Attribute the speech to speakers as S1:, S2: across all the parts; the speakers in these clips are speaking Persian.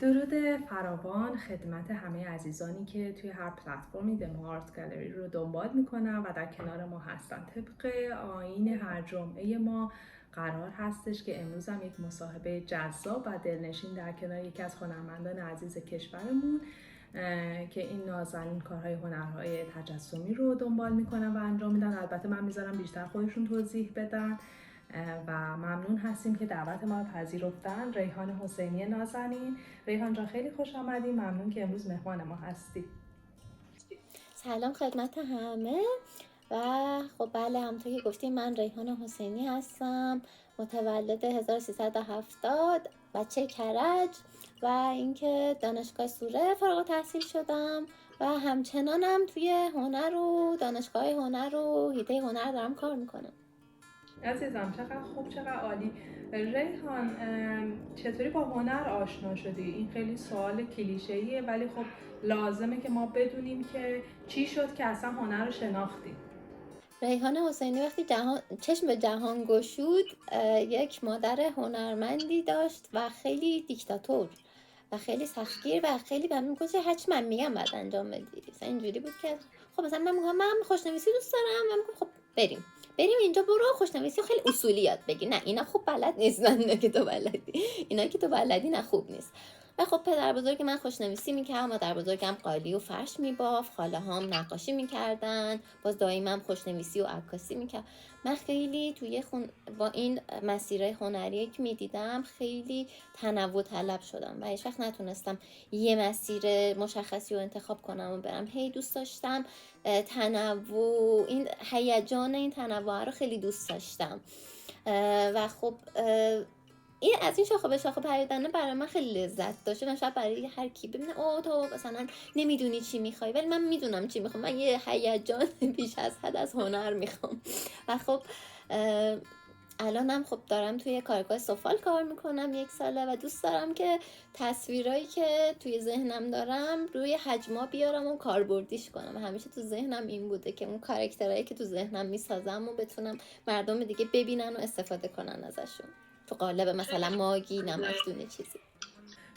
S1: درود فراوان خدمت همه عزیزانی که توی هر پلتفرمی دمو آرت گالری رو دنبال میکنن و در کنار ما هستن. طبق آیین هر جمعه ما قرار هستش که امروز هم یک مصاحبه جذاب و دلنشین در کنار یکی از هنرمندان عزیز کشورمون که این نازنین کارهای هنرهای تجسمی رو دنبال میکنن و انجام میدن. البته من میذارم بیشتر خودشون توضیح بدن و ممنون هستیم که دعوت ما رو پذیرفتن. ریحان حسینی نازنین. ریحان جان خیلی خوش آمدی، ممنون که امروز مهمان ما هستی.
S2: سلام خدمت همه. و خب بله، همونطور که گفتیم من ریحان حسینی هستم، متولد 1370، بچه کرج و اینکه دانشگاه سوره فارغ التحصیل شدم و همچنانم توی هنر و دانشگاه هنر و حیطه هنر دارم کار میکنم.
S1: عزیزم چقدر خوب، چقدر عالی. ریحان چطوری با هنر آشنا شدی؟ این خیلی سوال کلیشه‌ایه ولی خب لازمه که ما بدونیم که چی شد که اصلا هنر رو شناختی.
S2: ریحان حسینی وقتی چشم به جهان گشود، یک مادر هنرمندی داشت و خیلی دیکتاتور و خیلی سختگیر و خیلی به من گفت هرچی من میگم بعد انجام بدی. مثلا اینجوری بود که خب مثلا من میگم من خوشنویسی دوست دارم، من میگم خب بریم اینجا، برو خوشنویسی خیلی اصولی یاد بگیر. نه اینا خوب بلد نیستن، اینا که تو بلدی، اینا که تو بلدی نه خوب نیست. و خب پدر بزرگ من خوشنویسی میکرد، مادر بزرگم قالی و فرش میبافت، خاله هم نقاشی میکردن، باز داییمم خوشنویسی و عکاسی میکرد. من خیلی توی با این مسیرهای هنری که میدیدم خیلی تنوع طلب شدم و هیچ وقت نتونستم یه مسیر مشخصی رو انتخاب کنم و برم. هی دوست داشتم تنوع، این هیجان این تنوع رو خیلی دوست داشتم. و خب این از این شاخه به شاخه پریدن برای من خیلی لذت داشته. من شاید برای هر کی ببینه اوه تو مثلا نمیدونی چی میخوای، ولی من میدونم چی میخوام. من یه هیجان بیش از حد از هنر میخوام. و خب الانم خب دارم توی کارگاه سفال کار میکنم 1 ساله و دوست دارم که تصویرایی که توی ذهنم دارم روی حجما بیارم و کاربردیش کنم. و همیشه تو ذهنم این بوده که اون کاراکترایی که تو ذهنم میسازم و بتونم مردم دیگه ببینن و استفاده کنن ازشون تو قالب مثلا ماگی، نمکدونی چیزی.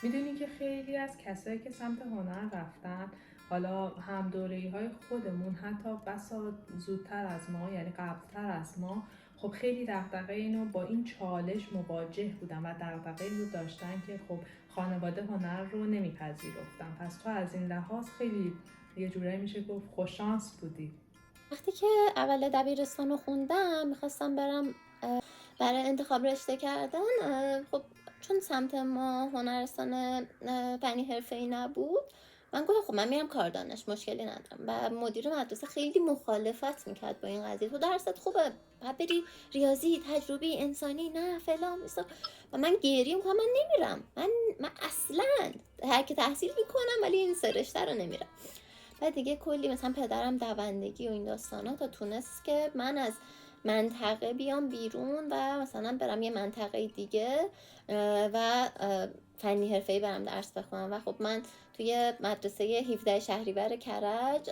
S1: میدونی که خیلی از کسایی که سمت هنر رفتن، حالا هم دوره‌ای‌های خودمون، حتی بسا زودتر از ما، یعنی قبلتر از ما، خب خیلی دغدغه اینو با این چالش مواجه بودن و دغدغه رو داشتن که خب خانواده هنر رو نمیپذیرفتن. پس تو از این لحاظ خیلی یه جورایی میشه گفت خوششانس بودی.
S2: وقتی که اول دبیرستان رو خوندم میخواستم برم برای انتخاب رشته کردن، خب چون سمت ما هنرستان فنی حرفه‌ای نبود، من گفتم خب من میرم کاردانش، مشکلی ندارم. و مدیر مدرسه خیلی مخالفت میکرد با این قضیه، تو درست خوبه باید بری ریاضی، تجربی، انسانی، نه فلان میسا. و من گریه میکنم، من نمیرم، من اصلا هر که تحصیل میکنم ولی این سه رشته رو نمیرم. بعد دیگه کلی مثلا پدرم دوندگی و این داستانا تا تونست که من از منطقه بیام بیرون و مثلا برم یه منطقه دیگه و فنی حرفه‌ای برم درس بخونم. و خب من توی مدرسه 17 شهریور کرج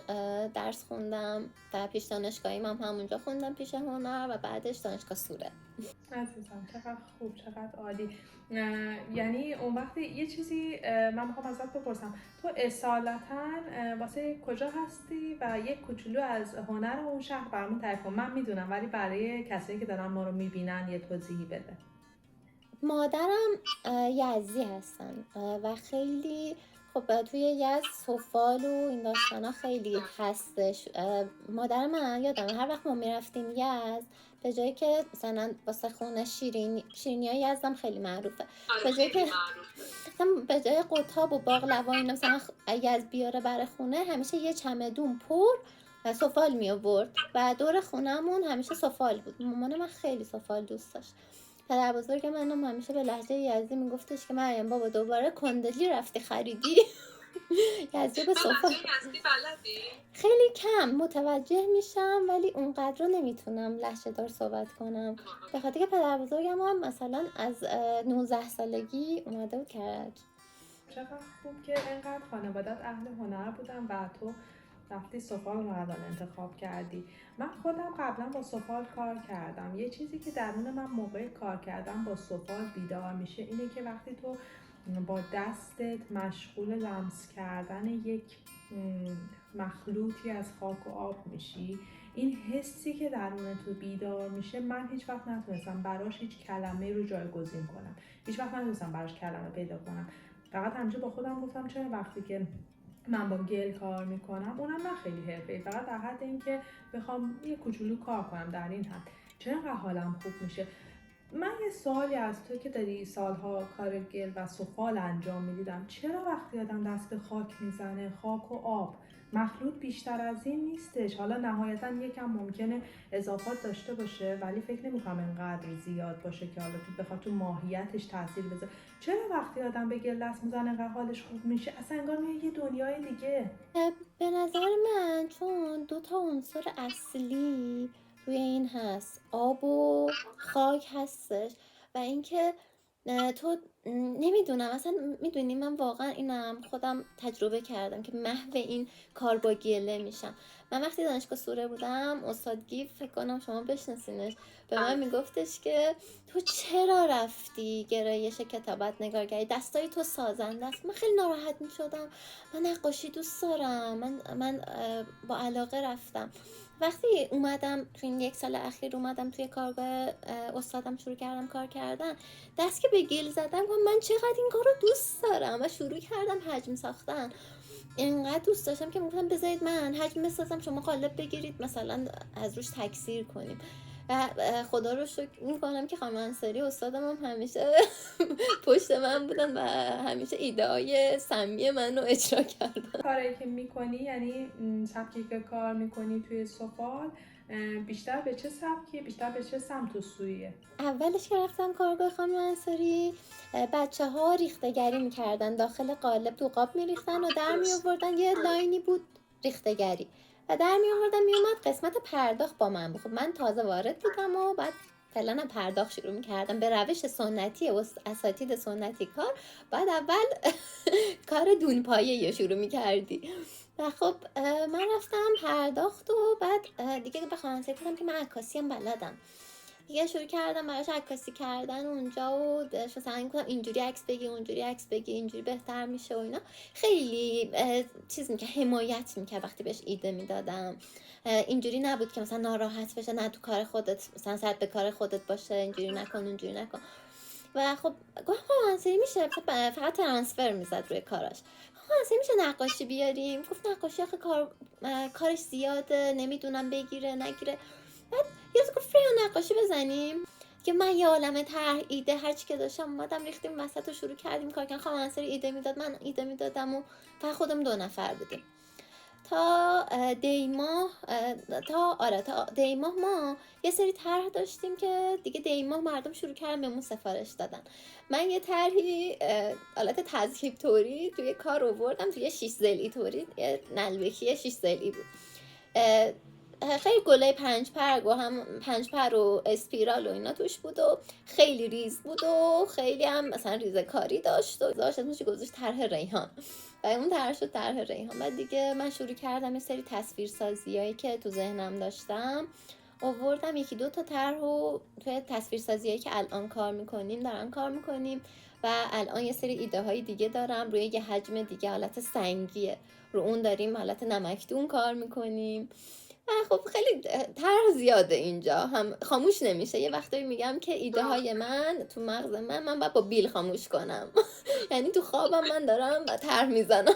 S2: درس خوندم و پیش دانشگاهیم هم همونجا خوندم پیش هنر و بعدش دانشگاه سوره.
S1: عزیزم چقدر خوب، چقدر عالی. یعنی اون وقتی یه چیزی من میخوام ازت بپرسم، تو اصالتا واسه کجا هستی و یک کوچولو از هنر اون شهر برامون تعریف کن. من میدونم ولی برای کسایی که دارن ما رو میبینن یه توضیحی بده.
S2: مادرم یزدی هستن و خیلی خب توی یزد سفال و این داستانا خیلی هستش. مادر من یادم هر وقت ما میرفتیم یزد، به جایی که مثلا واسه خونه شیرینی های یزدم خیلی معروفه، به جایی که مثلا به جای قطاب و باقلوا اینا مثلا یزد بیاره برای خونه، همیشه یه چمدون پر سفال می آورد و دور خونهمون همیشه سفال بود. مامان من خیلی سفال دوست داشت. پدر بزرگ منم همیشه به لهجه یزدی میگفتش که مریم بابا دوباره کندلی رفتی خریدی. یزدی به صفحه
S1: یزدی بلدی؟
S2: خیلی کم متوجه میشم ولی اونقدر رو نمیتونم لهجه دار صحبت کنم، به خاطر که پدر بزرگم هم مثلا از 19 سالگی اومده بود کرج.
S1: چقدر خوب که اینقدر خانوادت اهل هنر بودن و تو رفتی سفال رو الان انتخاب کردی. من خودم قبلا با سفال کار کردم. یه چیزی که درون من موقع کار کردم با سفال بیدار میشه اینه که وقتی تو با دستت مشغول لمس کردن یک مخلوطی از خاک و آب میشی، این حسی که درون تو بیدار میشه، من هیچ وقت نتونستم براش هیچ کلمه رو جایگزین کنم، هیچ وقت نتونستم براش کلمه پیدا کنم. فقط همیشه با خودم گفتم چرا وقتی که من با گل کار میکنم، اونم نه خیلی حرفه‌ای، فقط در حد اینکه بخوام یه کوچولو کار کنم در این حد، چرا انقدر حالم خوب میشه. من یه سوالی از تو که داری سالها کار گل و سفال انجام میدیدم، چرا وقتی آدم دست به خاک میزنه، خاک و آب، مخلوط بیشتر از این نیستش؟ حالا نهایتا یکم ممکنه اضافات داشته باشه، ولی فکر نمی‌کنم اینقدر زیاد باشه که حالا تو بخواد تو ماهیتش تاثیر بذاره. چرا وقتی آدم به گل دست میزنه انقدر حالش خوب میشه؟ اصلا انگار میره یه دنیای دیگه.
S2: به نظر من چون 2 تا عنصر اصلی روی این هست، آب و خاک هستش و اینکه تو نمیدونم، اصلا میدونی من واقعا اینم خودم تجربه کردم که محو این کار با گله میشم. من وقتی دانشگاه سوره بودم، استاد گیف، فکر کنم شما بشناسینش، به من میگفتش که تو چرا رفتی گرایش کتابت نگارگری، دستای تو سازنده است. من خیلی ناراحت میشدم، من نقاشی دوست دارم، من با علاقه رفتم. وقتی اومدم تو این 1 سال اخیر اومدم توی کارگاه استادم، شروع کردم کار کردن، دست که به گل زدم گفتم من چقدر این کار رو دوست دارم و شروع کردم حجم ساختن. اینقدر دوست داشتم که میگفتم بذارید من حجم بسازم، شما قالب بگیرید مثلا از روش تکثیر کنیم. و خدا رو شکر میکنم که خانم انصاری استادم هم همیشه پشت من بودن و همیشه ایده های سمی منو اجرا کردن.
S1: کاری که میکنی، یعنی سبکی که کار میکنی توی سفال، بیشتر به چه سبکی، بیشتر به چه سمت و سویه؟
S2: اولش که رفتم کارگاه خانم انصاری، بچه ها ریختگری میکردن، داخل قالب تو قاب میریختن و در میآوردن، یه لاینی بود ریختگری و در میآوردن، میومد قسمت پرداخت با من بود. خب من تازه وارد بودم و بعد فعلا پرداخت شروع میکردم به روش سنتی اساتید سنتی کار. بعد اول کار دونپایه شروع میکردی و خب من رفتم پرداخت و بعد دیگه به خانم انصاری گفتم که من عکاسی هم بلدم، دیگه شروع کردم براش عکاسی کردن اونجا و مثلا گفتم اینجوری عکس بگی، اونجوری عکس بگی، اینجوری بهتر میشه و اینا. خیلی چیز میکرد، حمایت میکرد وقتی بهش ایده میدادم. اینجوری نبود که مثلا ناراحت بشه، نه تو کار خودت مثلا سر به کار خودت باشه، اینجوری نکن اونجوری نکن. و خب گفتم انصاری میشه فقط ترانسفر میزد روی کاراش. انصاری میشه نقاشی بیاریم؟ گفت نقاشی آخه کارش زیاده، نمیدونم بگیره نگیره. بعد یه روز گفت فریا نقاشی بزنیم، که من یه عالمه طرح ایده هر چی که داشتم اومدم ریختیم وسط و شروع کردیم کار کردن. خانم انصاری ایده میداد، من ایده میدادم و فقط خودم 2 نفر بودیم تا دیماه. تا دیماه ما یه سری طرح داشتیم که دیگه دیماه مردم شروع کردن بهمون سفارش دادن. من یه طرحی حالت تذهیب طوری توی کار آوردم، توی 6 ضلعی طوری، یه نلبکی 6 ضلعی بود. خیلی گله 5 پر و هم 5 پر و اسپیرال و اینا توش بود و خیلی ریز بود و خیلی هم مثلا ریزه کاری داشت و اسمش گذاشت طرح ریحان و اون طرح شد طرح ریحان. بعد دیگه من شروع کردم یه سری تصویرسازیایی که تو ذهنم داشتم آوردم، 1-2 تا طرح رو توی تصویرسازیایی که الان کار میکنیم دارم کار میکنیم و الان یه سری ایده های دیگه دارم روی یه حجم دیگه، حالت سنگیه، رو اون داریم حالت نمکدون کار میکنیم. خب خیلی طرح زیاده اینجا، هم خاموش نمیشه. یه وقتایی میگم که ایده های من تو مغز من باید با بیل خاموش کنم یعنی تو خوابم من دارم طرح میزنم.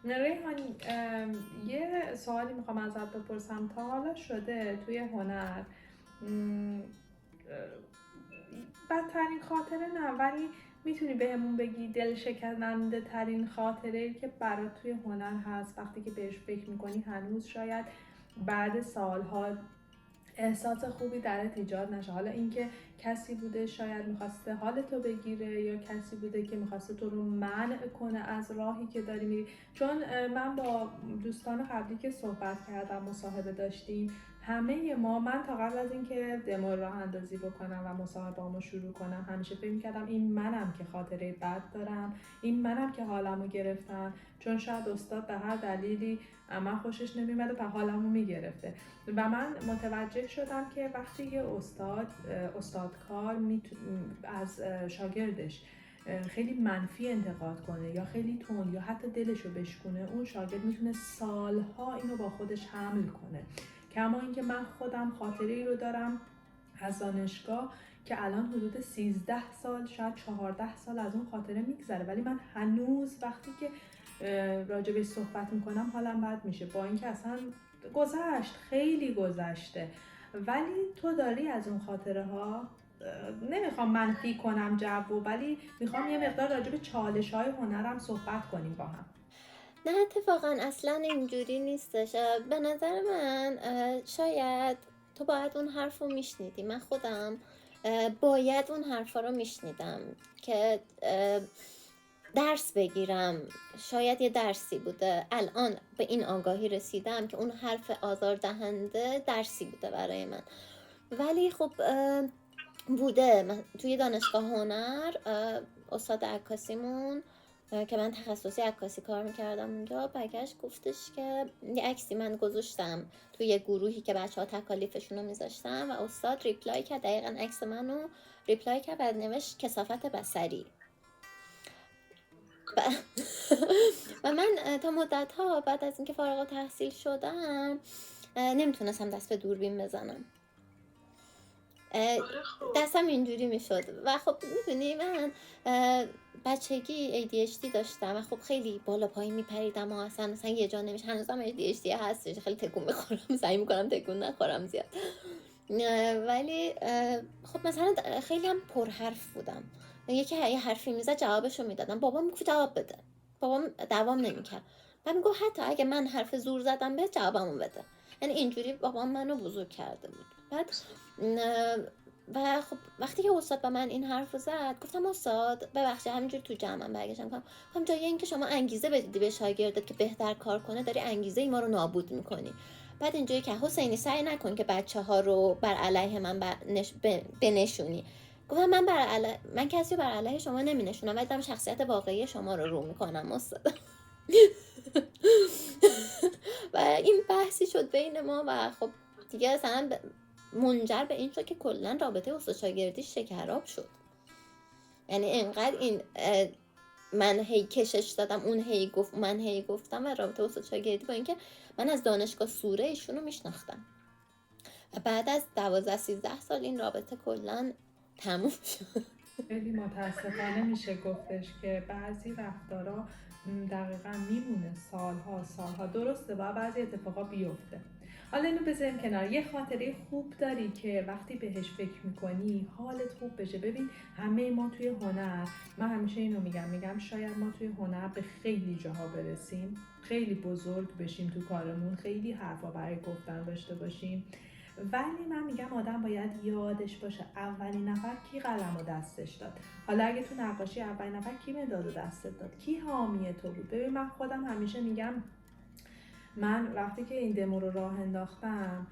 S1: ریحان، یه سوالی میخوام ازت بپرسم. تا حالا شده توی هنر بدترین خاطره نه، ولی میتونی بهمون بگی دل شکننده ترین خاطره که برات توی هنر هست، وقتی که بهش فکر میکنی هنوز شاید بعد سالها احساس خوبی درت ایجاد نشه؟ حالا اینکه کسی بوده شاید میخواسته حالتو بگیره، یا کسی بوده که میخواسته تو رو منع کنه از راهی که داری میری. چون من با دوستان قبلی که صحبت کردم، مصاحبه داشتیم، همه ما، من تا قبل از اینکه دمو راه اندازی بکنم و مصاحبه‌امو شروع کنم، همیشه فکر می‌کردم این منم که خاطره بد دارم، این منم که حالمو گرفتم، چون شاید استاد به هر دلیلی من خوشش نمی‌اومد و حالمو میگرفته. و من متوجه شدم که وقتی یه استادکار از شاگردش خیلی منفی انتقاد کنه یا خیلی تند یا حتی دلشو بشکونه، اون شاگرد میتونه سالها اینو با خودش حمل کنه. کما اینکه من خودم خاطره ای رو دارم از دانشگاه که الان حدود 13 سال شاید 14 سال از اون خاطره میگذره، ولی من هنوز وقتی که راجبش صحبت میکنم حالم بد میشه، با اینکه اصلا گذشت، خیلی گذشته. ولی تو داری از اون خاطره ها، نمیخوام منفی کنم جو، ولی میخوام یه مقدار راجب چالش های هنرم صحبت کنیم با هم.
S2: نه اتفاقا اصلا اینجوری نیستش. به نظر من شاید تو باید اون حرف رو میشنیدی. من خودم باید اون حرفا رو میشنیدم که درس بگیرم. شاید یه درسی بوده. الان به این آگاهی رسیدم که اون حرف آزاردهنده درسی بوده برای من. ولی خب بوده. من توی دانشگاه هنر استاد عکاسیمون که من تخصصی عکاسی کار میکردم اونجا، برگشت گفتش که یه عکسی من گذاشتم توی یه گروهی که بچه ها تکالیفشون رو میذاشتم و استاد ریپلای کرد، دقیقا عکس منو ریپلای کرد و نوشت کثافت بصری. و من تا مدت ها بعد از اینکه فارغ التحصیل شدم نمیتونستم دست به دوربین بزنم. دستم اینجوری میشد و خب میدونی من بچگی ADHD داشتم و خب خیلی بالا پایین میپریدم و اصلا یه جا نمیشه. هنوزم ADHD هستش، خیلی تکون میخورم، سعی میکنم تکون نخورم زیاد. ولی خب مثلا خیلی هم پرحرف بودم. یکی یه حرفی میزد جوابشو میدادم، بابام میگفت جواب بده، بابام دوام نمیکرد. بعد میگفت حتی اگه من حرف زور زدم به جوابمو بده. یعنی اینجوری بابام منو بزرگ کرده بود. بعد و خب وقتی که استاد به من این حرف رو زد گفتم استاد ببخشید، همینجوری تو جمعم برگشتم گفتم جای اینکه شما انگیزه بدی به شاگردت که بهتر کار کنه، داری انگیزه ای ما رو نابود میکنی. بعد اینجوری که حسینی سعی نکن که بچه ها رو بر علیه من بنشونی. گفتم من کسی رو بر علیه شما نمی نشونم، ولی دارم شخصیت واقعی شما رو میکنم استاد. و این بحثی شد بین ما و خب دیگه اصلا منجر به این شد که کلا رابطه استاد شاگردی شکراب شد. یعنی اینقدر این من هی کشش دادم، اون هی گفت، من هی گفتم، و رابطه استاد شاگردی با اینکه من از دانشگاه سوره ایشون رو میشناختم و بعد از 12-13 سال این رابطه کلا تموم شد.
S1: خیلی متاسفانه میشه گفتش که بعضی رفتارا دقیقا میمونه سالها. درسته باید بعضی اتفاقا بیفته. حالا اینو بذاریم کنار. یه خاطره خوب داری که وقتی بهش فکر میکنی حالت خوب بشه؟ ببین همه ما توی هنر، من همیشه اینو میگم شاید ما توی هنر به خیلی جاها برسیم، خیلی بزرگ بشیم تو کارمون، خیلی حرفا برای گفتن داشته باشیم، ولی من میگم آدم باید یادش باشه اولین نفر کی قلم و دستش داد. حالا اگه تو نقاشی اولین نفر کی مداد و دستت داد، کی حامی تو بود. ببین من خودم همیشه میگم، من وقتی که این دمو رو راه انداختم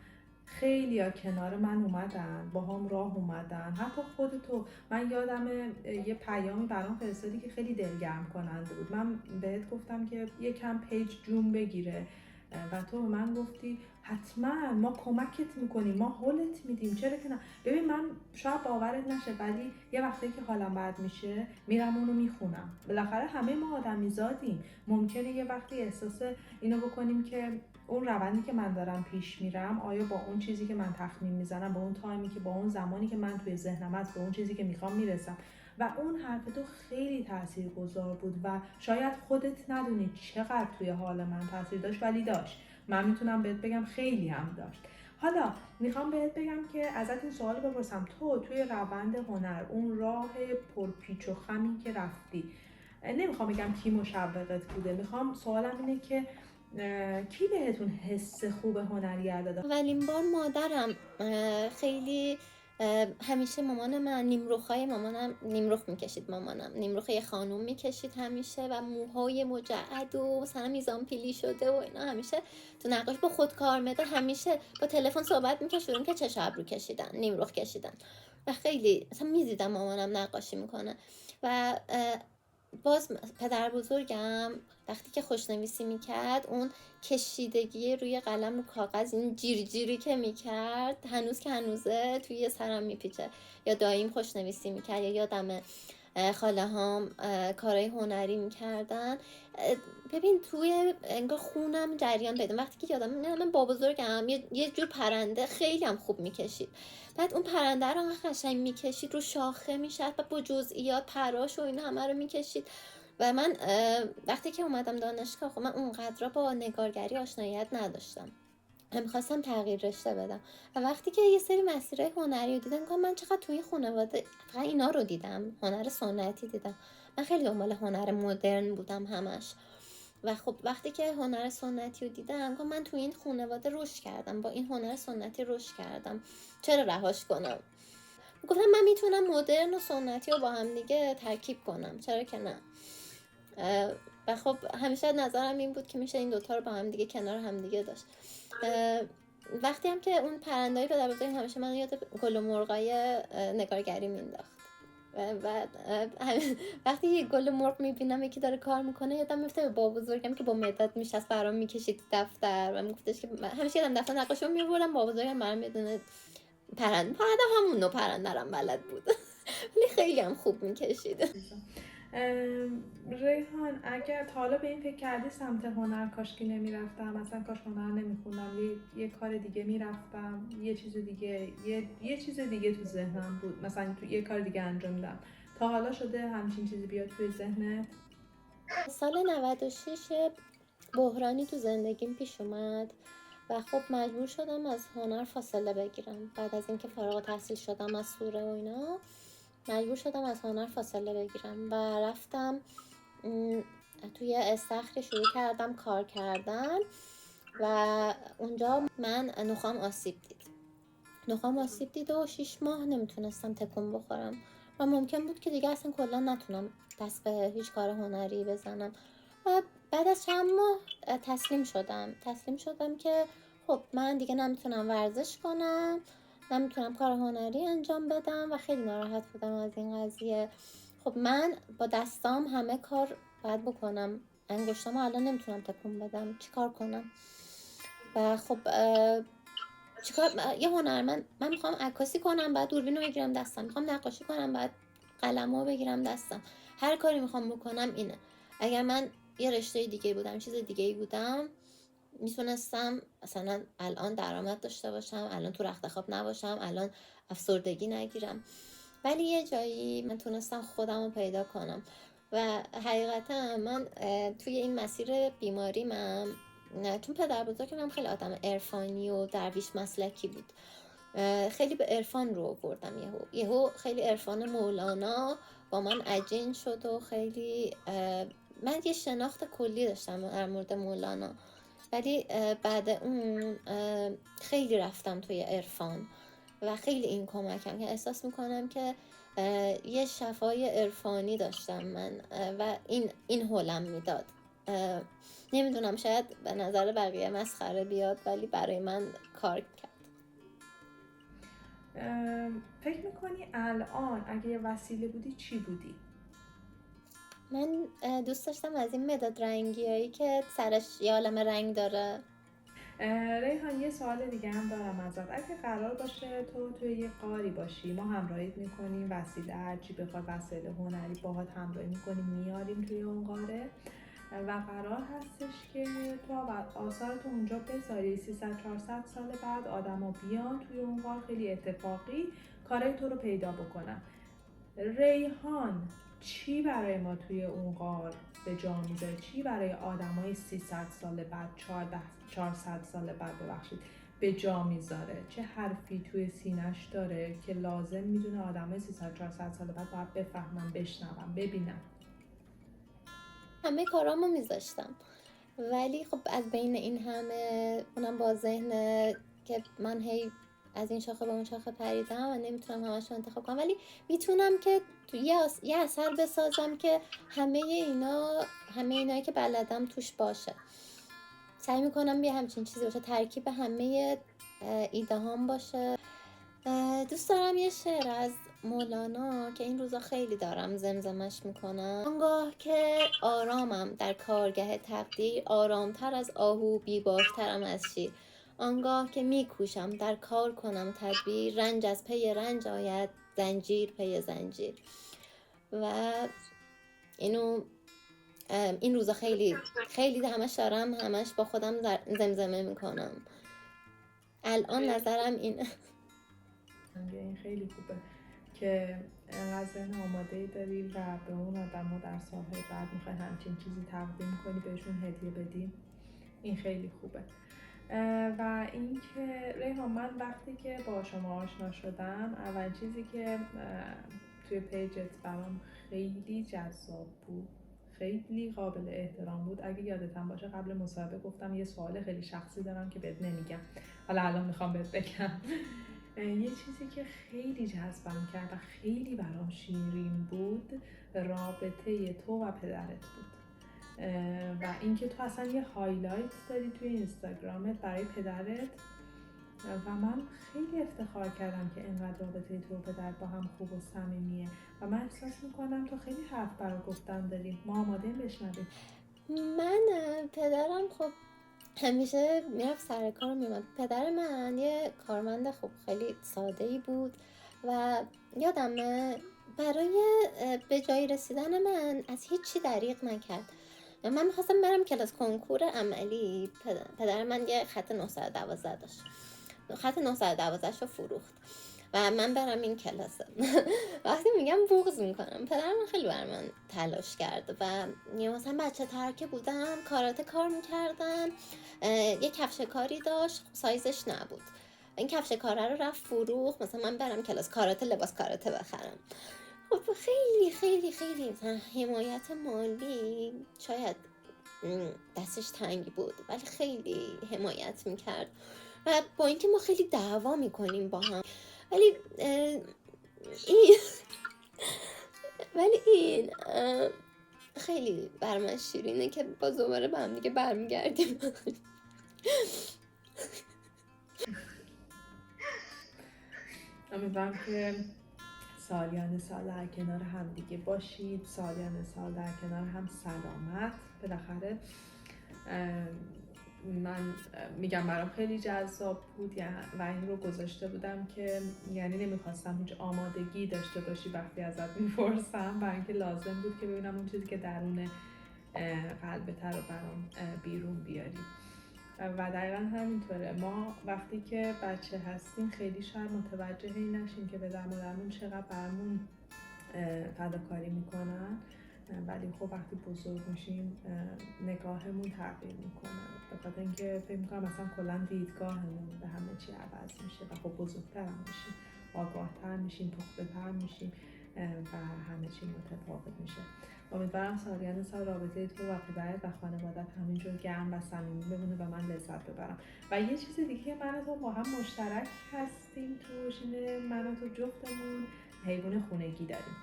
S1: خیلی ها کنار من اومدن، با هم راه اومدن، حتی خودتو. من یادم یه پیامی برام فرستادی که خیلی دلگرم کننده بود. من بهت گفتم که یکم پیج جون بگیره و تو به من گفتی حتما ما کمکت میکنیم، ما هولت میدیم، چرا که نه. ببین من شاید باورت نشه ولی یه وقتی که حالم بد میشه میرم اونو میخونم. بالاخره همه ما آدمیزادیم، ممکنه یه وقتی احساس اینو بکنیم که اون روندی که من دارم پیش میرم آیا با اون چیزی که من تخمین میزنم، با اون تایمی که با اون زمانی که من توی ذهنم هست، به اون چیزی که میخوام میرسم. و اون حرف تو خیلی تاثیرگذار بود و شاید خودت ندونی چقدر توی حال من تاثیر داشت، ولی داشت. من میتونم بهت بگم خیلی هم داشت. حالا میخوام بهت بگم که ازت این سوال بپرسم، تو توی روند هنر اون راه پرپیچ و خمی که رفتی، نمیخوام بگم کی مشوقت بوده، میخوام سوالم اینه که کی بهتون حس خوب هنریت داده؟
S2: اولین بار مادرم خیلی همیشه مامان من نیمرخ‌های مامانم نیمرخ میکشید، مامانم نیمرخ یه خانوم میکشید همیشه و موهای مجعد و مثلا میزان پیلی شده و اینا. همیشه تو نقاش با خودکار مداد همیشه با تلفن صحبت میکشیدن که چه ابرو کشیدن، نیمرخ کشیدن و خیلی مثلا میدیدم مامانم نقاشی میکنه. و باز پدر بزرگم وقتی که خوشنویسی میکرد اون کشیدگی روی قلم رو کاغذ، این جیری که میکرد هنوز که هنوزه توی سرم میپیچه. یا داییم خوشنویسی میکرد، یا یادم خاله هام کارهای هنری میکردن. ببین توی انگار خونم جریان بدم وقتی که یادم میاد من با بزرگم یه جور پرنده خیلی هم خوب میکشید. بعد اون پرنده رو قشنگ میکشید رو شاخه میشد و با جزئیات پراش و اینا همه رو میکشید. و من وقتی که اومدم دانشگاه خب من اونقدر با نگارگری آشناییت نداشتم، میخواستم تغییر رشته بدم و وقتی که یه سری مسیرهای هنری رو دیدم گفتم من چقدر توی این خانواده فقط اینا رو دیدم، هنر سنتی دیدم. من خیلی دنبال هنر مدرن بودم همش و خب وقتی که هنر سنتی رو دیدم گفتم من توی این خانواده رشد کردم، با این هنر سنتی رشد کردم، چرا رهاش کنم؟ گفتم من میتونم مدرن و سنتی رو با هم دیگه ترکیب کنم، چرا که نه. و خب همیشه نظرم این بود که میشه این دوتا رو با هم دیگه کنار هم دیگه داشت. وقتی هم که اون پرنده‌ای به در بزرگیم همیشه من یاد گل و مرغای نگارگری مینداخت و وقتی یه گل مرغ میبینم یکی داره کار میکنه یادم میفته به بابا بزرگم که با مداد میشست برام میکشید دفتر و میگفتش که همیشه یادم دفتر نقاشی رو میبردم، بابا بزرگم برام یه دونه پرنده همون نوع پرنده رم بلد بود ولی خیلی هم خوب میکشید.
S1: ریحان اگر تا حالا به این فکر کردی سمت هنر کاشکی نمیرفتم، مثلا کاش هنر نمیخوندم، یه کار دیگه میرفتم، یه چیز دیگه تو ذهنم بود، مثلا تو یه کار دیگه انجام میدم، تا حالا شده همچین چیزی بیاد توی ذهنت؟
S2: سال 96 بحرانی تو زندگیم پیش اومد و خب مجبور شدم از هنر فاصله بگیرم. بعد از اینکه فارغ التحصیل شدم از سوره و اینا مجبور شدم از هنر فاصله بگیرم و رفتم توی استخری شروع کردم کار کردن و اونجا من نخام آسیب دید و 6 ماه نمیتونستم تکون بخورم و ممکن بود که دیگه اصلا کلا نتونم دست به هیچ کار هنری بزنم. و بعد از چند ماه تسلیم شدم که خب من دیگه نمیتونم ورزش کنم، نمیتونم کار هنری انجام بدم و خیلی ناراحت بودم از این قضیه. خب من با دستام همه کار باید بکنم، انگشتامو الان نمیتونم تکون بدم، چیکار کنم؟ و خب یه هنرمند، من میخوام عکاسی کنم بعد دوربین رو بگیرم دستم، میخوام نقاشی کنم بعد قلمو بگیرم دستم، هر کاری میخوام بکنم اینه. اگر من یه رشته دیگه بودم، چیز دیگه بودم، میتونستم مثلا الان درآمد داشته باشم، الان تو رخت خواب نباشم، الان افسردگی نگیرم، ولی یه جایی من تونستم خودم رو پیدا کنم و حقیقتا من توی این مسیر بیماری چون پدر بزرگم هم خیلی آدم عرفانی و درویش مسلکی بود، خیلی به عرفان رو آوردم. یهو خیلی عرفان مولانا با من عجین شد و خیلی من یه شناخت کلی داشتم در مورد مولانا، ولی بعد اون خیلی رفتم توی عرفان و خیلی این کمکم که احساس میکنم که یه شفای عرفانی داشتم من و این حولم میداد. نمیدونم شاید به نظر بقیه مسخره بیاد ولی برای من کار کرد.
S1: فکر میکنی الان اگه یه وسیله بودی چی بودی؟
S2: من دوست داشتم از این مداد رنگی هایی که سرش یه عالم رنگ داره.
S1: ریحان یه سوال دیگه هم دارم ازت. اگه قرار باشه تو توی یه غاری باشی، ما همراهیت میکنیم، وسیله هرچی بخواد وسیله هنری باهات همراهی میکنیم میاریم توی اون غاره و قرار هستش که تو آثارتو اونجا بذاری، 300-400 سال بعد آدما بیان توی اون غار خیلی اتفاقی کارای تو رو پیدا بکنن، ریحان چی برای ما توی اون غار به جا میذاره؟ چی برای آدمای 300 سال بعد 400 سال بعد به جا میذاره؟ چه حرفی توی سینش داره که لازم میدونه آدمای 300-400 سال بعد باید بفهمن، بشنون، ببینن؟
S2: همه کارامو میذاشتم ولی خب از بین این همه اونم با ذهن که من هی از این شاخه به اون شاخه پریدم و نمیتونم همش رو انتخاب کنم، ولی میتونم که تو یه اثر بسازم که همه اینایی که بلدم توش باشه. سعی میکنم یه همچین چیزی باشه، ترکیب همه ایده هام باشه. دوست دارم یه شعر از مولانا که این روزا خیلی دارم زمزمش میکنم: آنگاه که آرامم در کارگه تقدیر، آرامتر از آهو بیبارترم از شیر. آنگاه که میکوشم در کار کنم تدبیر، رنج از پی رنج آید زنجیر پی زنجیر. و اینو این روزا خیلی خیلی همش دارم همش با خودم زمزمه میکنم. الان نظرم اینه.
S1: این خیلی خوبه که انقدر ذهن آماده‌ای داری و به اون آدم‌ها در سال‌های بعد میخوای همچین چیزی تقدیم کنی، بهشون هدیه بدی. این خیلی خوبه. و اینکه ریحان، من وقتی که با شما آشنا شدم، اول چیزی که توی پیجت برام خیلی جذاب بود، خیلی قابل احترام بود. اگه یادتم باشه قبل مصاحبه گفتم یه سوال خیلی شخصی دارم که بهت نمیگم، حالا الان میخوام بهت بگم. یه چیزی که خیلی جذبم کرد و خیلی برام شیرین بود، رابطه تو و پدرت بود. و اینکه تو اصلا یه هایلایت داری توی اینستاگرامت برای پدرت و من خیلی افتخار کردم که اینقدر رابطه تو و پدرت با هم خوب و صمیمیه و من احساس میکنم تو خیلی حرف برای گفتن داری. ما آماده بشنویم.
S2: من پدرم خب همیشه میرفت سر کار میومد. پدر من یه کارمند خب خیلی ساده‌ای بود و یادمه برای به جایی رسیدن من از هیچی دریغ نکرد. من میخواستم برم کلاس کنکور عملی. پدر من یه خط 912 داشت، خط 912 رو فروخت و من برم این کلاس. وقتی میگم بغض میکنم، پدرم خیلی بر من تلاش کرد و مثلا بچه ترکه بودم، کاراته کار میکردم، یه کفش کاری داشت، سایزش نبود، این کفش کاره رو رفت فروخت، مثلا من برم کلاس کاراته لباس کاراته بخرم. خب خیلی خیلی خیلی حمایت مالی شاید دستش تنگ بود ولی خیلی حمایت میکرد و با اینکه ما خیلی دعوا میکنیم با هم ولی این خیلی بر من شیرینه که با دوباره به هم دیگه برمیگردیم.
S1: امیدوارم که سالیان سال در کنار هم دیگه باشید، سالیان سال در کنار هم سلامت. بالاخره من میگم برام خیلی جذاب بود و این رو گذاشته بودم که یعنی نمیخواستم هیچ آمادگی داشته باشی وقتی ازت میپرسم، برای اینکه لازم بود که ببینم اون چیزی که درون قلبت رو برام بیرون بیاری. و دقیقا همینطوره. ما وقتی که بچه هستیم خیلی شاید متوجه این نشیم که پدر مادرمون چقدر برامون فداکاری میکنن، ولی خب وقتی بزرگ میشیم نگاهمون تغییر میکنه، به خاطر اینکه فکر میکنم مثلا کلا دیدگاهمون به همه چی عوض میشه و خب بزرگتر هم میشیم، آگاهتر میشیم، پخته‌تر میشیم و همه چی متفاوت میشه. امیدوارم سالیان سال رابطه تو و پدرت و خانوادت همینجور گرم و صمیمی بمونه و من لذت ببرم. و یه چیز دیگه که من و تو با هم مشترک هستیم توش اینه، من و تو جفتمون حیوان خونگی داریم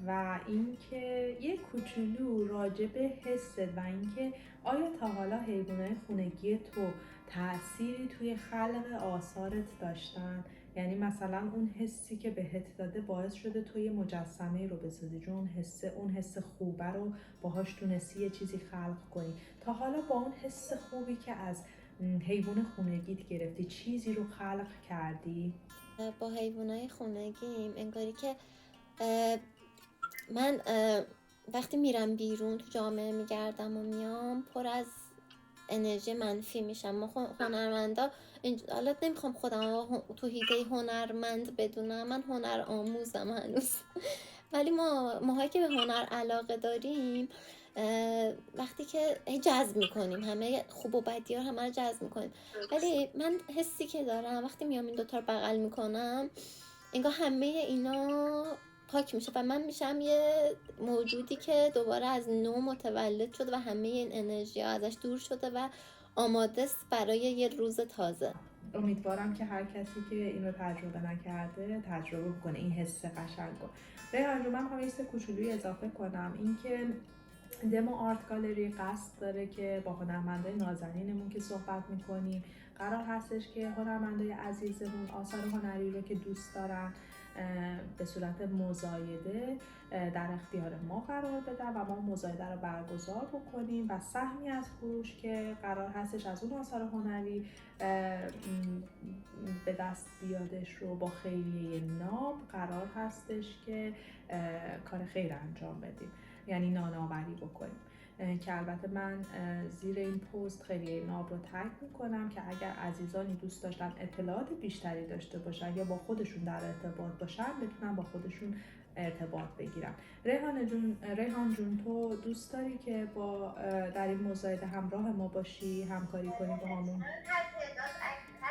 S1: و اینکه یه کوچولو راجع به حست و اینکه آیا تا حالا حیوانات خونگی تو تأثیری توی خلق آثارت داشتن؟ یعنی مثلا اون حسی که بهت داده باعث شده تو یه مجسمه رو بسازی، چون اون حس خوبه رو باهاش تونستی یه چیزی خلق کنی. تا حالا با اون حس خوبی که از حیوان خونگیت گرفتی چیزی رو خلق کردی؟
S2: با حیوانای خونگیم انگاری که من وقتی میرم بیرون تو جامعه میگردم و میام پر از انرژی منفی میشم. ما هنرمندا حالا نمیخوام خودم تو حیطه هنرمند بدونم، من هنر آموزم هنوز. ولی ماهایی که به هنر علاقه داریم وقتی که جذب میکنیم، همه خوب و بدی ها همه رو جذب میکنیم. ولی من حسی که دارم وقتی میام این دوتا رو بغل میکنم انگار همه اینا پاک میشه و من میشم یه موجودی که دوباره از نو متولد شده و همه این انرژی ها ازش دور شده و آماده است برای یه روز تازه.
S1: امیدوارم که هر کسی که این رو تجربه نکرده تجربه کنه این حس قشنگ رو. ریحان جون، من میخوام یه کوچولویی اضافه کنم، این که دمو آرت گالری قصد داره که با هنرمندای نازنینمون که صحبت میکنیم قرار هستش که هنرمندای عزیزمون آثار هنری رو که دوست دارن به صورت مزایده در اختیار ما قرار بدن و ما مزایده رو برگزار بکنیم و سهمی از فروش که قرار هستش از اون آثار هنری به دست بیادش رو با خیریه ناب قرار هستش که کار خیر انجام بدیم، یعنی نانآوری بکنیم. که البته من زیر این پست خیریه ناب رو تگ میکنم که اگر عزیزانی دوست داشتن اطلاعات بیشتری داشته باشن یا با خودشون در ارتباط باشن بتونن با خودشون ارتباط بگیرن. ریحان جون تو دوست داری که با در این مزایده همراه ما باشی، همکاری کنی با همون؟
S2: هر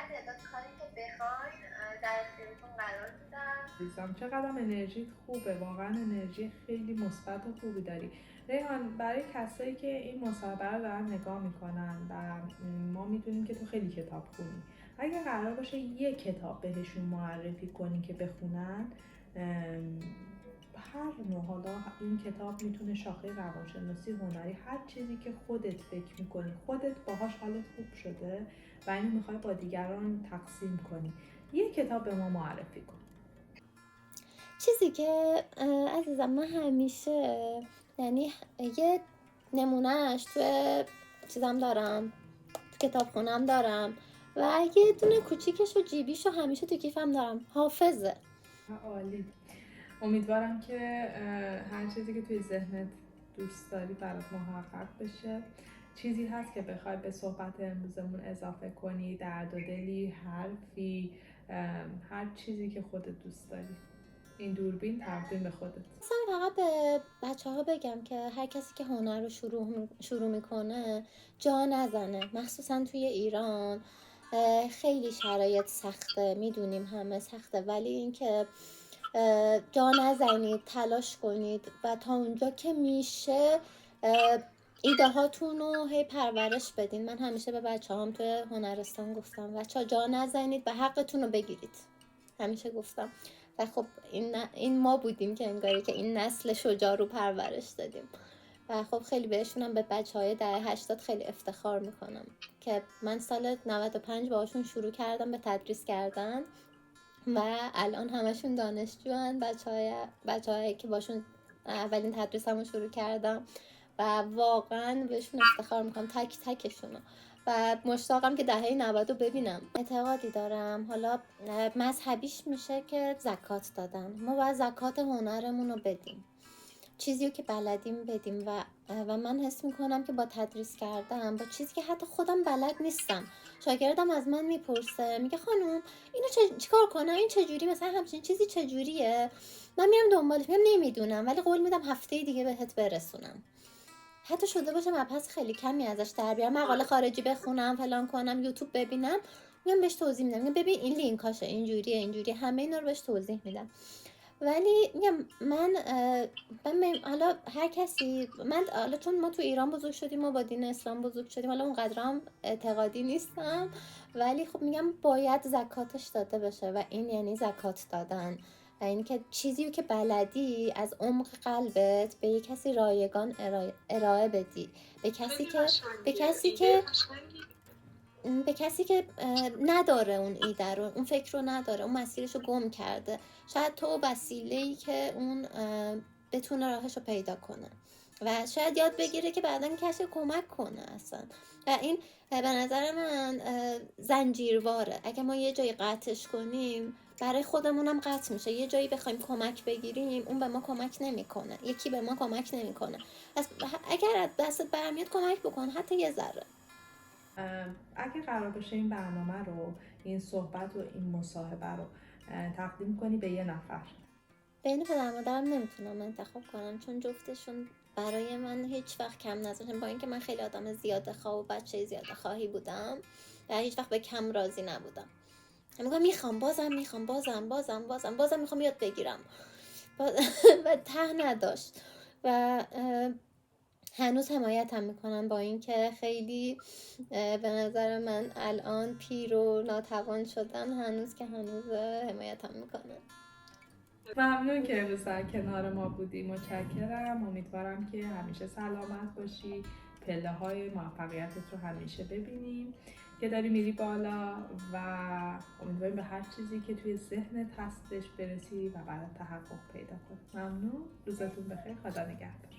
S2: تعداد کاری که بخواین در اختیارتون قرار میدم.
S1: چقدر انرژی خوبه، واقعا انرژی خیلی مثبت و خوبی داری. ریحان، برای کسایی که این مصاحبه رو دارن نگاه میکنن و ما میدونیم که تو خیلی کتاب خونی، اگه قرار باشه یک کتاب بهشون معرفی کنی که بخونن، هر نوع، حالا این کتاب میتونه شاخه روانشناسی، هنری، هر چیزی که خودت فکر میکنی خودت باهاش حالت خوب شده و اینو میخوای با دیگران تقسیم کنی، یک کتاب به ما معرفی کن.
S2: چیزی که عزیزم من همیشه، یعنی یه نمونهش توی چیزم دارم، تو کتاب خونم دارم و یه دونه کوچیکش و جیبیش و همیشه تو کیفم دارم، حافظه.
S1: عالی. امیدوارم که هر چیزی که توی ذهنت دوست داری برات محقق بشه. چیزی هست که بخوای به صحبت امروزمون اضافه کنی، درد و دلی، حرفی، هر چیزی که خودت دوست داری؟ این دوربین تقدیم به خودت.
S2: مثلا فقط به بچه‌ها بگم که هر کسی که هنر رو شروع میکنه جا نزنه، مخصوصا توی ایران خیلی شرایط سخته، میدونیم همه سخته، ولی اینکه جا نزنید، تلاش کنید و تا اونجا که میشه ایده هاتون رو هی پرورش بدین. من همیشه به بچه هم توی هنرستان گفتم بچه جا نزنید و حقتون رو بگیرید، همیشه گفتم. و خب این ما بودیم که انگاری که این نسل شجاع رو پرورش دادیم و خب خیلی بهشونم، به بچهای دهه 80 خیلی افتخار میکنم که من سال 95 باهاشون شروع کردم به تدریس کردن و الان همشون دانشجوان، بچه‌هایی که باشون اولین تدریسمو شروع کردم و واقعا بهشون افتخار میکنم، تک تکشونو، و مشتاقم که دهه 90 رو ببینم. اعتقادی دارم، حالا مذهبیش میشه که زکات دادن، ما باید زکات هنرمون رو بدیم، چیزی که بلدیم بدیم و من حس میکنم که با تدریس کردم، با چیزی که حتی خودم بلد نیستم، شاگردم از من میپرسه میگه خانم اینو چیکار کنم، این چجوری، مثلا همچین چیزی چجوریه، من میرم دنبالش، میگم نمیدونم ولی قول میدم هفته دیگه بهت برسونم. حتی شده باشه مبحث خیلی کمی ازش در بیارم، مقاله خارجی بخونم، فلان کنم، یوتیوب ببینم، میگم بهش توضیح میدم، میگم ببین این لینکاشه، اینجوریه، همه اینا رو بهش توضیح میدم. ولی میگم من حالا هر کسی، من حالا چون ما تو ایران بزرگ شدیم، ما با دین اسلام بزرگ شدیم، حالا اونقدر هم اعتقادی نیستم، ولی خب میگم باید زکاتش داده بشه و این یعنی زکات دادن و این که چیزی که بلدی از عمق قلبت به یک کسی رایگان ارائه بدی، به کسی که نداره اون ایده رو، اون فکر رو نداره، اون مسیرش رو گم کرده، شاید تو وسیله‌ای که اون بتونه راهش رو پیدا کنه و شاید یاد بگیره که بعداً کسی کمک کنه اصلا. و این به نظر من زنجیرواره، اگه ما یه جایی قطعش کنیم برای خودمونم قطع میشه، یه جایی بخوایم کمک بگیریم اون به ما کمک نمیکنه، یکی به ما کمک نمیکنه، اگر از دستت برمیاد کمک بکن، حتی یه ذره.
S1: اگه قرار باشه این برنامه رو، این صحبت و این مصاحبه رو تقدیم کنی به یه نفر،
S2: بین پدر مادرم نمیتونم انتخاب کنم، چون جفتشون برای من هیچ وقت کم نذاشتن، با اینکه من خیلی آدم زیاده خواه و بچه زیاده خواهی بودم و هیچ وقت به کم راضی نبودم، میگم میخوام بازم میخوام یاد بگیرم و ته نداشت و هنوز حمایتم میکنن، با اینکه خیلی به نظر من الان پیر و ناتوان شدم، هنوز حمایتم میکنن.
S1: ممنون که امروز در کنار ما بودی، متشکرم. امیدوارم که همیشه سلامت باشی، پله های موفقیتت رو همیشه ببینیم که داری میری بالا و امیدواریم به هر چیزی که توی ذهنت هستش برسی و برات تحقق پیدا کنی. ممنون، روزتون بخیر، خدا نگهدار.